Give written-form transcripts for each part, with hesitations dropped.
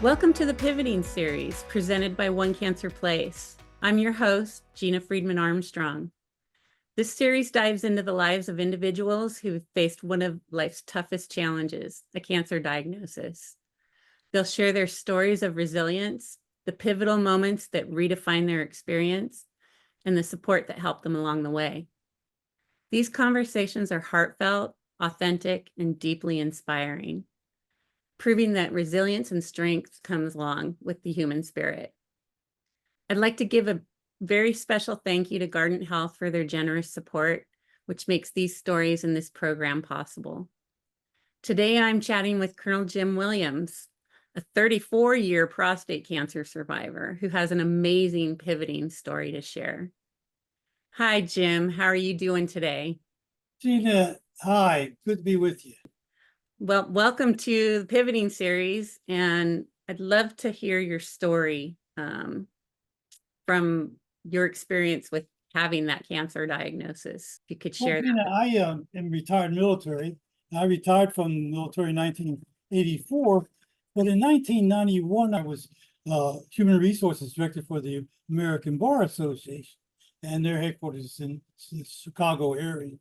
Welcome to the Pivoting Series presented by One Cancer Place. I'm your host, Gina Friedman Armstrong. This series dives into the lives of individuals who have faced one of life's toughest challenges, a cancer diagnosis. They'll share their stories of resilience, the pivotal moments that redefine their experience, and the support that helped them along the way. These conversations are heartfelt, authentic, and deeply inspiring, proving that resilience and strength comes along with the human spirit. I'd like to give a very special thank you to Guardant Health for their generous support, which makes these stories and this program possible. Today, I'm chatting with Colonel Jim Williams, a 34-year prostate cancer survivor who has an amazing pivoting story to share. Hi, Jim. How are you doing today? Gina, hi. Good to be with you. Well, welcome to the Pivoting Series, and I'd love to hear your story from your experience with having that cancer diagnosis. If you could share Gina, that. I am retired military. I retired from the military in 1984, but in 1991, I was Human Resources Director for the American Bar Association, and their headquarters is in the Chicago area.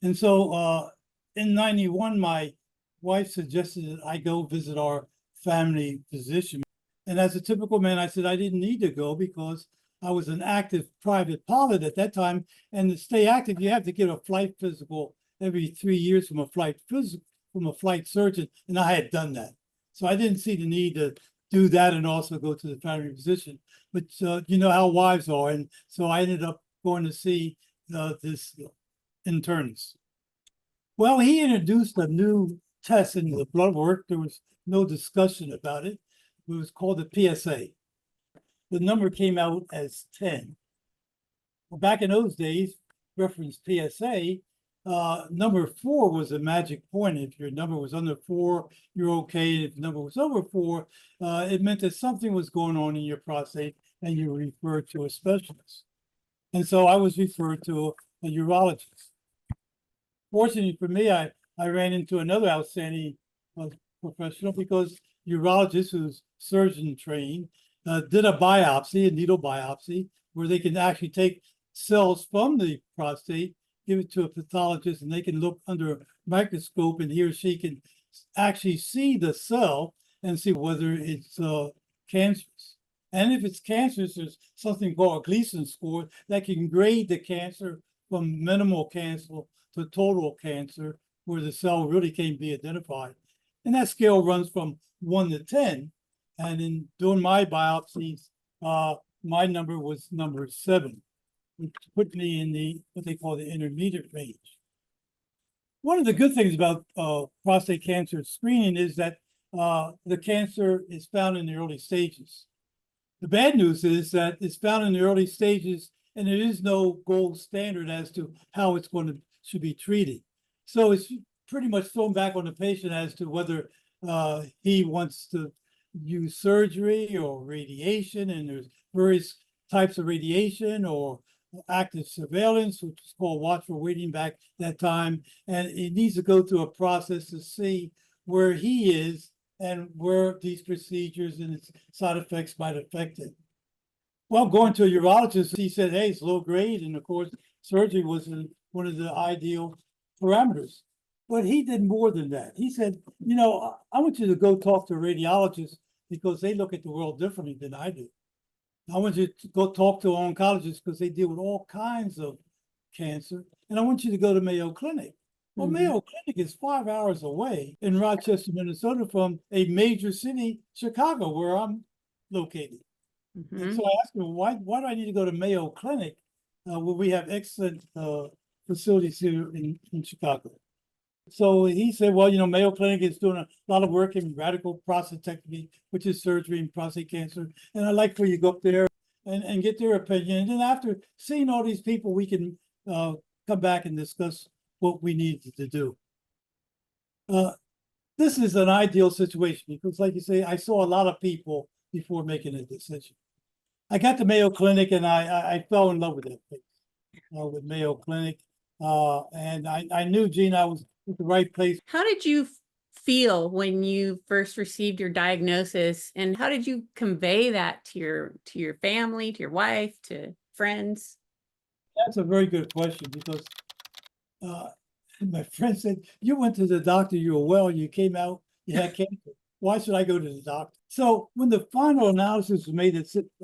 And so in 91, my wife suggested that I go visit our family physician. And as a typical man, I said I didn't need to go because I was an active private pilot at that time. And to stay active, you have to get a flight physical every 3 years from a flight surgeon. And I had done that. So I didn't see the need to do that and also go to the family physician. But you know how wives are. And so I ended up going to see this internist. Well, he introduced a new test in the blood work. There was no discussion about it. It was called the PSA. The number came out as 10. Well, back in those days, reference PSA, number 4 was a magic point. If your number was under 4, you're okay. If the number was over 4, it meant that something was going on in your prostate and you were referred to a specialist. And so I was referred to a urologist. Fortunately for me, I ran into another outstanding professional because urologist who's surgeon trained did a biopsy, a needle biopsy, where they can actually take cells from the prostate, give it to a pathologist, and they can look under a microscope, and he or she can actually see the cell and see whether it's cancerous. And if it's cancerous, there's something called a Gleason score that can grade the cancer from minimal cancer to total cancer, where the cell really can't be identified. And that scale runs from 1 to 10. And in doing my biopsies, my number was number 7, which put me in the what they call the intermediate range. One of the good things about prostate cancer screening is that the cancer is found in the early stages. The bad news is that it's found in the early stages, and there is no gold standard as to how it's should be treated. So it's pretty much thrown back on the patient as to whether he wants to use surgery or radiation, and there's various types of radiation or active surveillance, which is called watchful waiting back that time. And it needs to go through a process to see where he is and where these procedures and its side effects might affect it. Well, going to a urologist, he said, hey, it's low grade. And of course, surgery was one of the ideal parameters. But he did more than that. He said, you know, I want you to go talk to a radiologist because they look at the world differently than I do. I want you to go talk to an oncologist because they deal with all kinds of cancer. And I want you to go to Mayo Clinic. Well, Mayo Clinic is 5 hours away in Rochester, Minnesota, from a major city, Chicago, where I'm located. And so I asked him, why do I need to go to Mayo Clinic where we have excellent facilities here in Chicago? So he said, well, you know, Mayo Clinic is doing a lot of work in radical prostatectomy, which is surgery in prostate cancer. And I'd like for you to go up there and get their opinion. And then after seeing all these people, we can come back and discuss what we need to do. This is an ideal situation because, like you say, I saw a lot of people before making a decision. I got to Mayo Clinic and I fell in love with that place, with Mayo Clinic. And I knew, Gene, I was at the right place. How did you feel when you first received your diagnosis, and how did you convey that to your family, to your wife, to friends? That's a very good question because uh, my friend said, you went to the doctor, you were well, you came out, you had cancer. Why should I go to the doctor? So when the final analysis was made,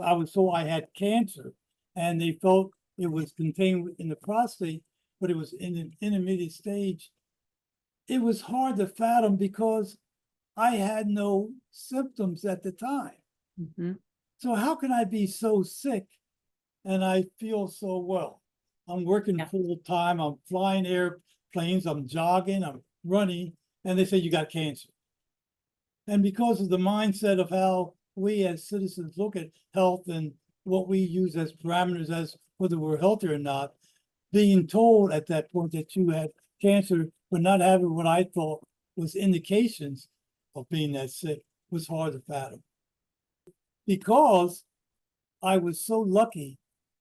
I was told I had cancer, and they felt it was contained in the prostate, but it was in an intermediate stage. It was hard to fathom because I had no symptoms at the time. Mm-hmm. So how can I be so sick and I feel so well? I'm working full time, I'm flying airplanes, I'm jogging, I'm running, and they say you got cancer. And because of the mindset of how we as citizens look at health and what we use as parameters as whether we're healthy or not, being told at that point that you had cancer, but not having what I thought was indications of being that sick was hard to fathom. Because I was so lucky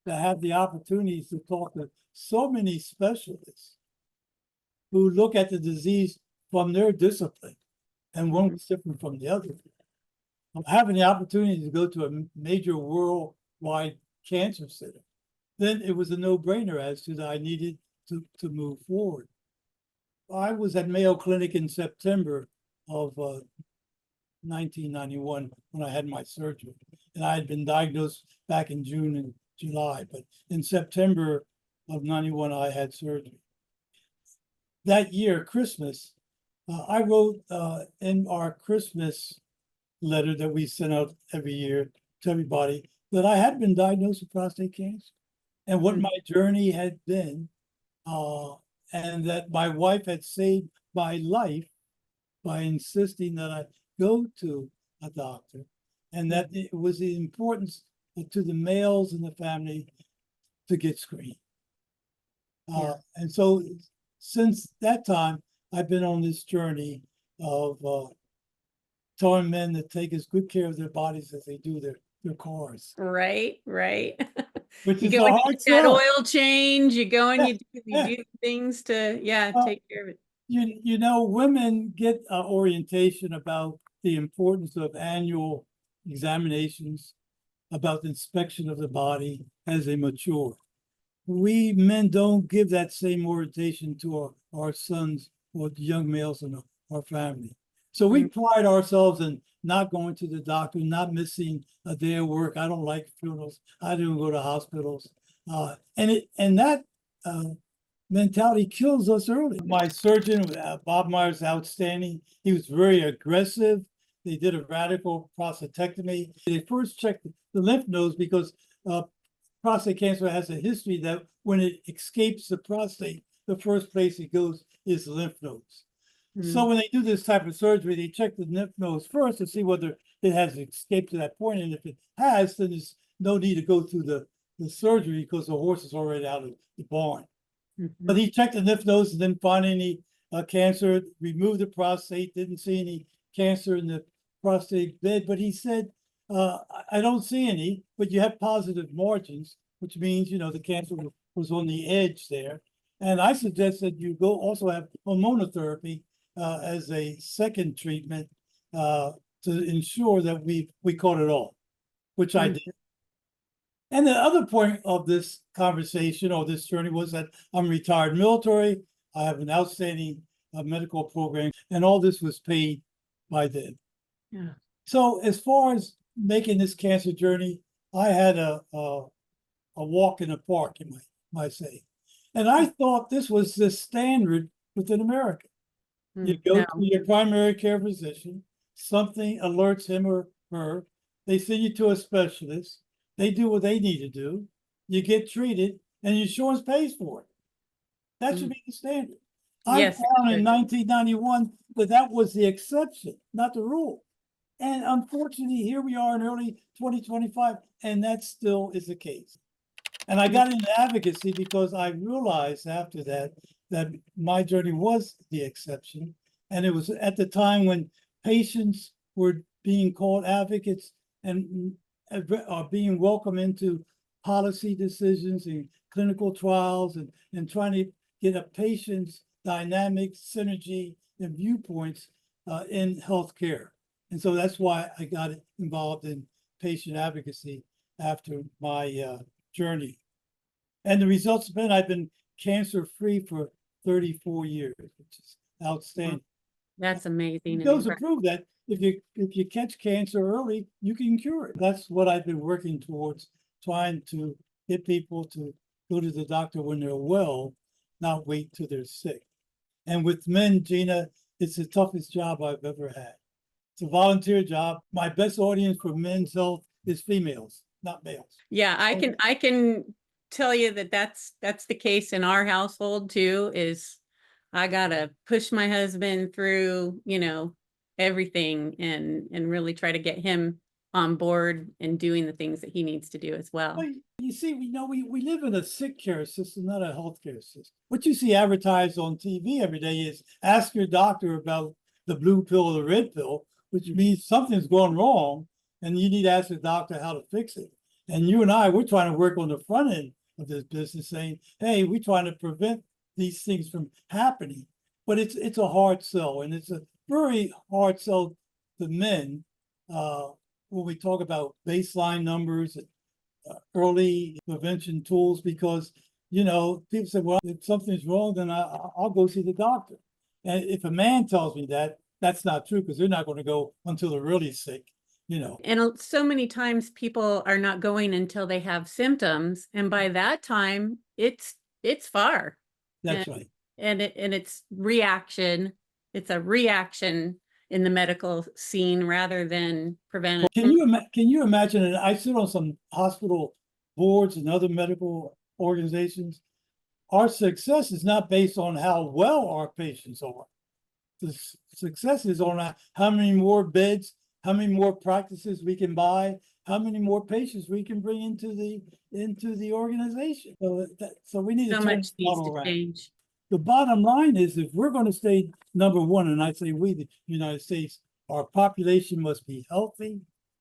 to have the opportunities to talk to so many specialists who look at the disease from their discipline, and one was different from the other. Having the opportunity to go to a major worldwide cancer center, then it was a no-brainer as to that I needed to move forward. I was at Mayo Clinic in September of 1991 when I had my surgery, and I had been diagnosed back in June and July, but in September of 91 I had surgery. That year, Christmas, I wrote in our Christmas letter that we sent out every year to everybody that I had been diagnosed with prostate cancer and what my journey had been, and that my wife had saved my life by insisting that I go to a doctor, and that it was the importance to the males in the family to get screened. And so since that time, I've been on this journey of telling men to take as good care of their bodies as they do their cars. Right. Which You is go a and you hard get that sell. oil change, you go and you Yeah. do things to, Well, take care of it. you know, women get orientation about the importance of annual examinations, about the inspection of the body as they mature. We men don't give that same orientation to our sons or the young males in our family. So we pride ourselves in not going to the doctor, not missing a day of work. I don't like funerals. I don't go to hospitals. And that mentality kills us early. My surgeon, Bob Myers, outstanding. He was very aggressive. They did a radical prostatectomy. They first checked the lymph nodes because prostate cancer has a history that when it escapes the prostate, the first place it goes is the lymph nodes. So when they do this type of surgery, they check the lymph nodes first to see whether it has escaped to that point. And if it has, then there's no need to go through the surgery because the horse is already out of the barn. But he checked the lymph nodes and didn't find any cancer, removed the prostate, didn't see any cancer in the prostate bed. But he said, I don't see any, but you have positive margins, which means, you know, the cancer was on the edge there. And I suggested you go also have hormonotherapy as a second treatment to ensure that we caught it all, which I did. And the other point of this conversation or this journey was that I'm retired military. I have an outstanding medical program, and all this was paid by them. Yeah. So as far as making this cancer journey, I had a walk in the park, you might say. And I thought this was the standard within America. You go to your primary care physician, something alerts him or her, they send you to a specialist, they do what they need to do, you get treated, and your insurance pays for it. That should be the standard. I found in 1991 that was the exception, not the rule. And unfortunately, here we are in early 2025, and that still is the case. And I got into advocacy because I realized after that my journey was the exception. And it was at the time when patients were being called advocates and are being welcomed into policy decisions and clinical trials and trying to get a patient's dynamic synergy and viewpoints in healthcare. And so that's why I got involved in patient advocacy after my journey. And the results have been, I've been cancer-free for 34 years, which is outstanding. That's amazing. It goes to prove that if you catch cancer early, you can cure it. That's what I've been working towards, trying to get people to go to the doctor when they're well, not wait till they're sick. And with men, Gina, it's the toughest job I've ever had. It's a volunteer job. My best audience for men's health is females, not males. Yeah, I can tell you that that's the case in our household too, is I gotta push my husband through, everything and really try to get him on board and doing the things that he needs to do as well. Well, you see, we live in a sick care system, not a healthcare system. What you see advertised on TV every day is ask your doctor about the blue pill or the red pill, which means something's going wrong and you need to ask the doctor how to fix it. And you and we're trying to work on the front end of this business saying, hey, we're trying to prevent these things from happening. But it's a hard sell, and it's a very hard sell to men when we talk about baseline numbers, early prevention tools, because, people say, well, if something's wrong, then I'll go see the doctor. And if a man tells me that, that's not true, because they're not going to go until they're really sick. And so many times people are not going until they have symptoms, and by that time it's far. That's right. And it's reaction. It's a reaction in the medical scene rather than prevention. Can you imagine? And I sit on some hospital boards and other medical organizations. Our success is not based on how well our patients are. The success is on how many more beds, how many more practices we can buy, how many more patients we can bring into the organization. So we need to turn the model around. Change. The bottom line is, if we're going to stay number one, and I say we, the United States, our population must be healthy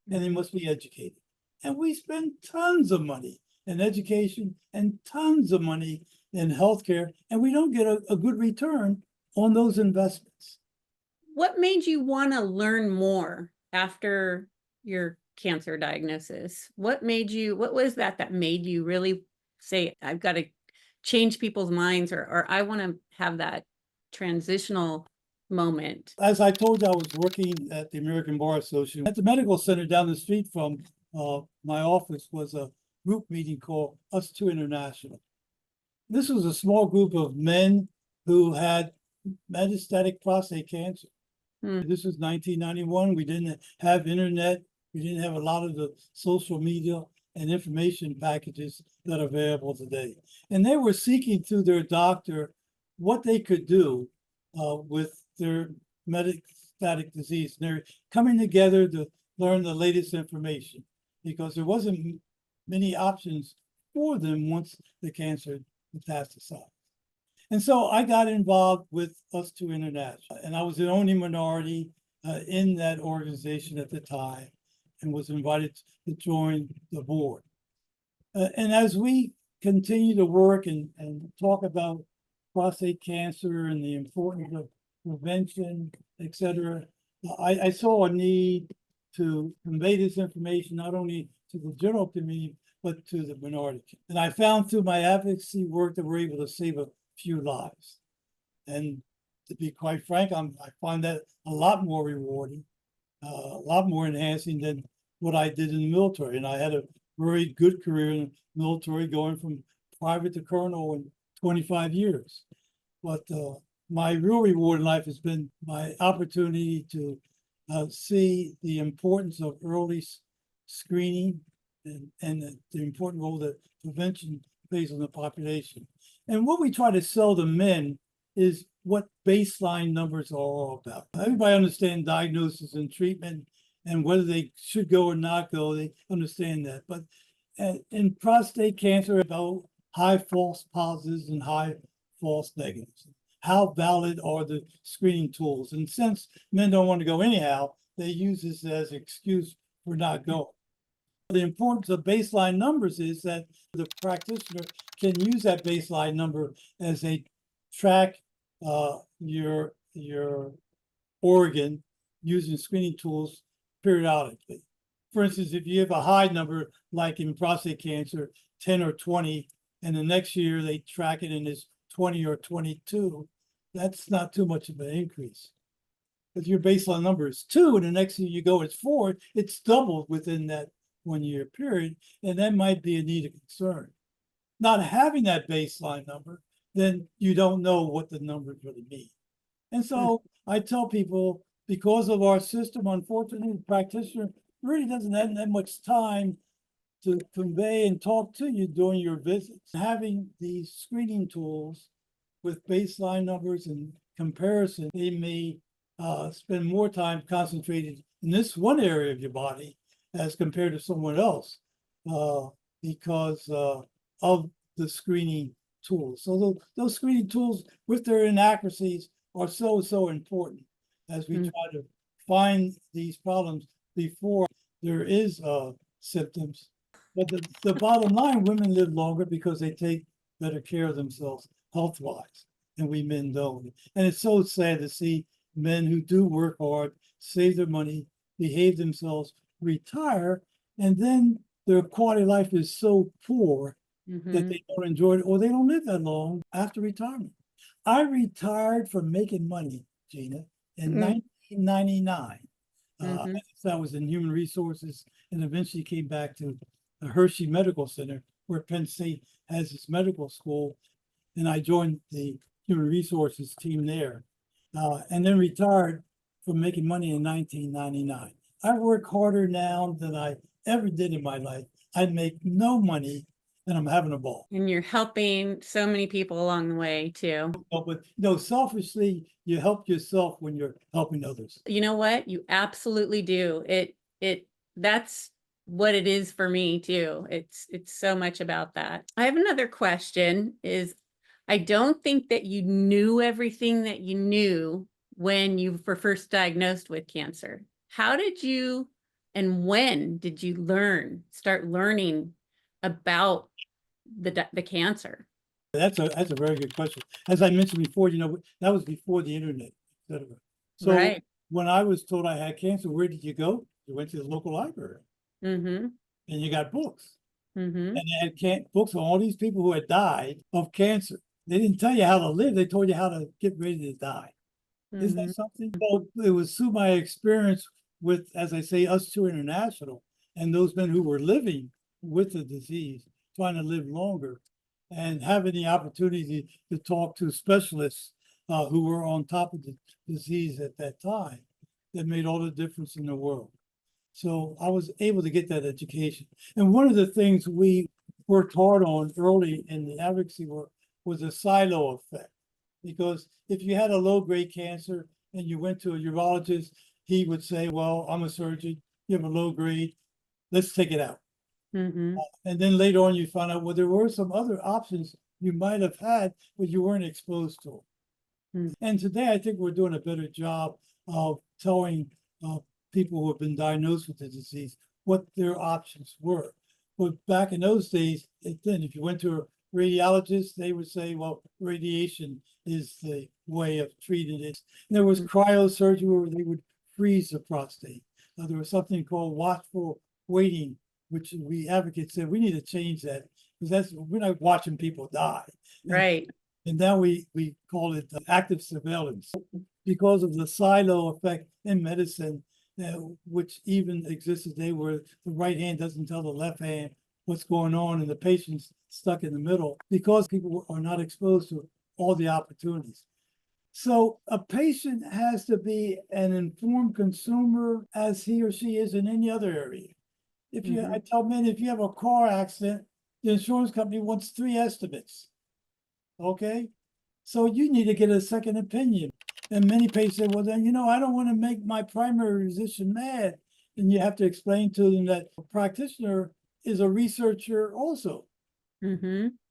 and they must be educated. And we spend tons of money in education and tons of money in healthcare, and we don't get a good return on those investments. What made you want to learn more after your cancer diagnosis? What was that made you really say, I've got to change people's minds, or I want to have that transitional moment? As I told you, I was working at the American Bar Association. At the medical center down the street from my office was a group meeting called Us Two International. This was a small group of men who had metastatic prostate cancer. This was 1991. We didn't have internet. We didn't have a lot of the social media and information packages that are available today. And they were seeking through their doctor what they could do with their metastatic disease. And they're coming together to learn the latest information, because there wasn't many options for them once the cancer metastasized. And so I got involved with Us Two International, and I was the only minority in that organization at the time, and was invited to join the board. And as we continue to work and talk about prostate cancer and the importance of prevention, et cetera, I saw a need to convey this information not only to the general community, but to the minority. And I found through my advocacy work that we're able to save a few lives. And to be quite frank, I find that a lot more rewarding, a lot more enhancing than what I did in the military. And I had a very good career in the military, going from private to colonel in 25 years. But my real reward in life has been my opportunity to see the importance of early screening and the important role that prevention plays on the population. And what we try to sell to men is what baseline numbers are all about. Everybody understands diagnosis and treatment and whether they should go or not go, they understand that. But in prostate cancer, about high false positives and high false negatives. How valid are the screening tools? And since men don't want to go anyhow, they use this as an excuse for not going. The importance of baseline numbers is that the practitioner can use that baseline number as a track your organ using screening tools periodically. For instance, if you have a high number, like in prostate cancer, 10 or 20, and the next year they track it and it's 20 or 22, that's not too much of an increase. If your baseline number is 2 and the next year you go, it's 4, it's doubled within that 1 year period, and that might be a need of concern. Not having that baseline number, then you don't know what the numbers really mean. And so I tell people, because of our system, unfortunately, the practitioner really doesn't have that much time to convey and talk to you during your visits. Having these screening tools with baseline numbers and comparison, they may spend more time concentrated in this one area of your body as compared to someone else because of the screening tools. So those screening tools, with their inaccuracies, are so important as we try to find these problems before there is symptoms. But the bottom line, women live longer because they take better care of themselves health-wise, and we men don't. And it's so sad to see men who do work hard, save their money, behave themselves, retire, and then their quality of life is so poor that they don't enjoy it, or they don't live that long after retirement. I retired from making money, Gina, in 1999. I was in human resources and eventually came back to the Hershey Medical Center, where Penn State has its medical school. And I joined the human resources team there, and then retired from making money in 1999. I work harder now than I ever did in my life. I make no money, and I'm having a ball. And you're helping so many people along the way too. But selfishly, you help yourself when you're helping others. You know what? You absolutely do. That's what it is for me too. It's so much about that. I have another question. I don't think that you knew everything that you knew when you were first diagnosed with cancer. How did you, and when did you start learning about the cancer? That's a very good question. As I mentioned before, that was before the internet, etc. So Right. when I was told I had cancer, where did you go? You went to the local library, and you got books. And they had books on all these people who had died of cancer. They didn't tell you how to live. They told you how to get ready to die. Isn't that something? Well, it was through my experience with, as I say, Us Two International, and those men who were living with the disease, trying to live longer, and having the opportunity to talk to specialists who were on top of the disease at that time, that made all the difference in the world. So I was able to get that education. And one of the things we worked hard on early in the advocacy work was a silo effect. Because if you had a low-grade cancer and you went to a urologist, he would say, well, I'm a surgeon, you have a low grade, let's take it out. And then later on, you find out, well, there were some other options you might have had, but you weren't exposed to them. And today, I think we're doing a better job of telling people who have been diagnosed with the disease what their options were. But back in those days, then if you went to a radiologist, they would say, well, radiation is the way of treating it. And there was cryosurgery where they would freeze the prostate. There was something called watchful waiting, which we advocates said we need to change that, because we're not watching people die. Right. And now we call it active surveillance, because of the silo effect in medicine, which even exists today, where the right hand doesn't tell the left hand what's going on and the patient's stuck in the middle, because people are not exposed to all the opportunities. So a patient has to be an informed consumer, as he or she is in any other area. I tell men, if you have a car accident, the insurance company wants 3 estimates. Okay, so you need to get a second opinion. And many patients say, well, then, I don't want to make my primary physician mad. And you have to explain to them that a practitioner is a researcher also.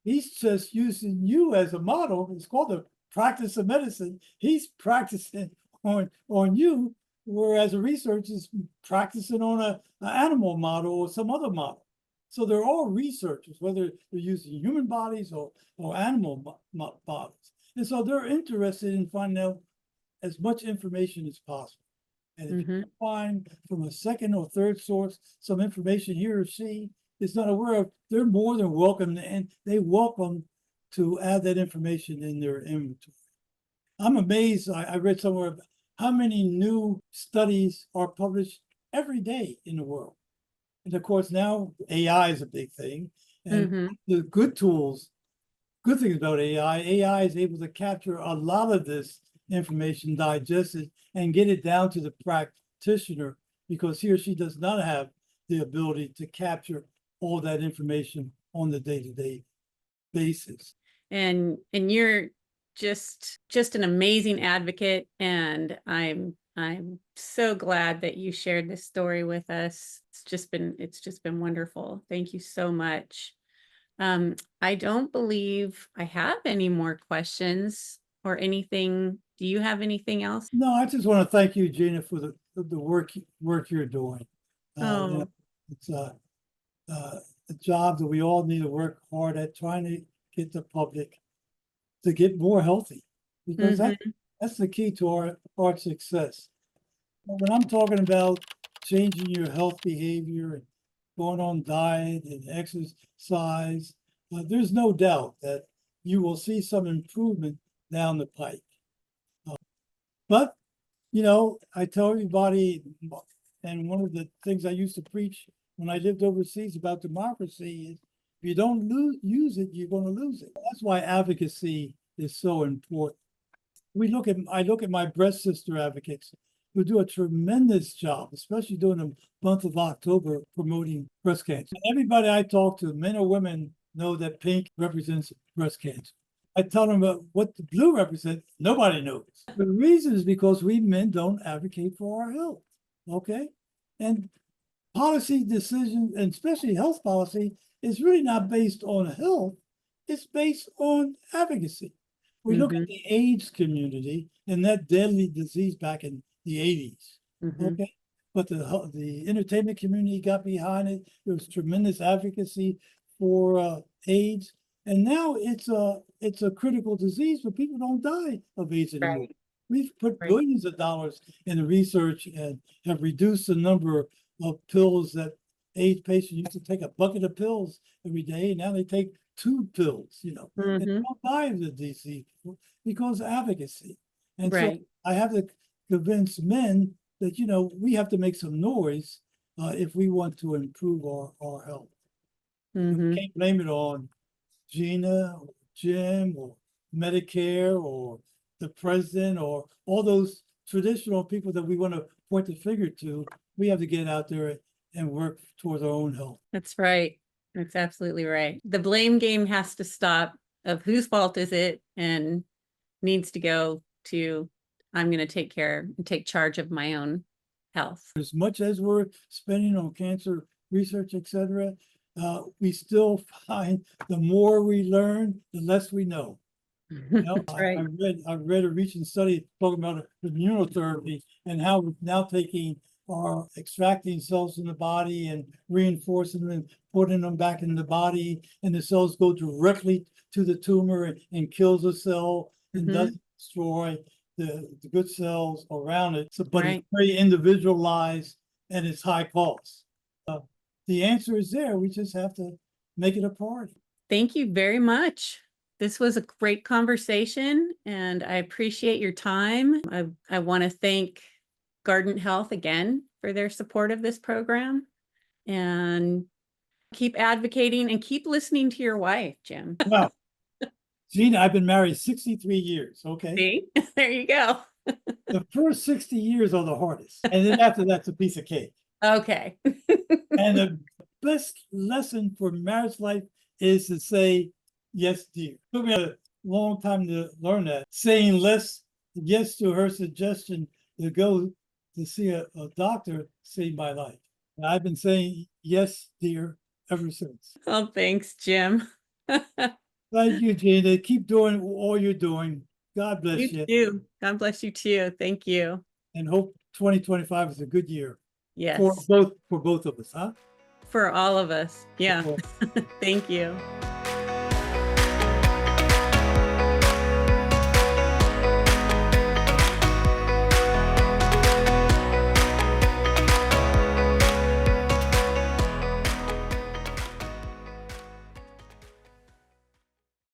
He's just using you as a model. It's called the practice of medicine. He's practicing on you, whereas a researcher is practicing on an animal model or some other model. So they're all researchers, whether they're using human bodies or animal bodies. And so they're interested in finding out as much information as possible. And if you Mhm. can find from a second or third source some information he or she is not aware of, they're more than welcome, and they welcome to add that information in their inventory. I'm amazed. I read somewhere how many new studies are published every day in the world. And of course, now AI is a big thing. And Mhm. the good tools, good things about AI is able to capture a lot of this information, digest it, and get it down to the practitioner, because he or she does not have the ability to capture all that information on the day-to-day basis. And you're just an amazing advocate, and I'm so glad that you shared this story with us. It's just been wonderful. Thank you so much. I don't believe I have any more questions or anything. Do you have anything else? No, I just want to thank you, Gina, for the work you're doing. Oh, It's a job that we all need to work hard at, trying to get the public to get more healthy, because mhm, that's the key to our success. When I'm talking about changing your health behavior and going on diet and exercise, there's no doubt that you will see some improvement down the pike. But I tell everybody, and one of the things I used to preach when I lived overseas about democracy is, if you don't use it, you're going to lose it. That's why advocacy is so important. I look at my breast sister advocates who do a tremendous job, especially during the month of October, promoting breast cancer. Everybody I talk to, men or women, know that pink represents breast cancer. I tell them what the blue represents. Nobody knows. The reason is because we men don't advocate for our health. Okay. And policy decisions, and especially health policy, is really not based on health. It's based on advocacy. We look at mhm, the AIDS community and that deadly disease back in the 80s. mhm. Okay. But the entertainment community got behind it. There was tremendous advocacy for AIDS. And now it's a critical disease, but people don't die of AIDS anymore. Right, We've put right. billions of dollars in the research and have reduced the number of pills that AIDS patients used to take a bucket of pills every day, and now they take 2 pills, and Mhm, don't die of the disease because of advocacy. And so right. I have to convince men that, we have to make some noise if we want to improve our health. We Mhm. can't blame it on Gina or Jim or Medicare or the president or all those traditional people that we want to point the finger to. We have to get out there and work towards our own health. That's right. That's absolutely right. The blame game has to stop, of whose fault is it, and needs to go to, I'm going to take charge of my own health. As much as we're spending on cancer research, etc., we still find the more we learn, the less we know. That's right. I read a recent study talking about immunotherapy and how we're now extracting cells from the body and reinforcing them and putting them back in the body, and the cells go directly to the tumor and kills the cell and Mhm, doesn't destroy the good cells around it. So, but it's right. very individualized and it's high cost. The answer is there. We just have to make it a priority. Thank you very much. This was a great conversation, and I appreciate your time. I want to thank Guardant Health again for their support of this program, and keep advocating and keep listening to your wife, Jim. Wow. Gina, I've been married 63 years, okay? See, there you go. The first 60 years are the hardest, and then after that's a piece of cake. Okay. And the best lesson for marriage life is to say, yes, dear. It took me a long time to learn that. Saying yes to her suggestion to go to see a doctor saved my life. And I've been saying yes, dear, ever since. Oh, thanks, Jim. Thank you, Gina. Keep doing all you're doing. God bless You you, too. God bless you too. Thank you. and hope 2025 is a good year for Yes, both of us, huh? for all of us. Yeah. For Thank you.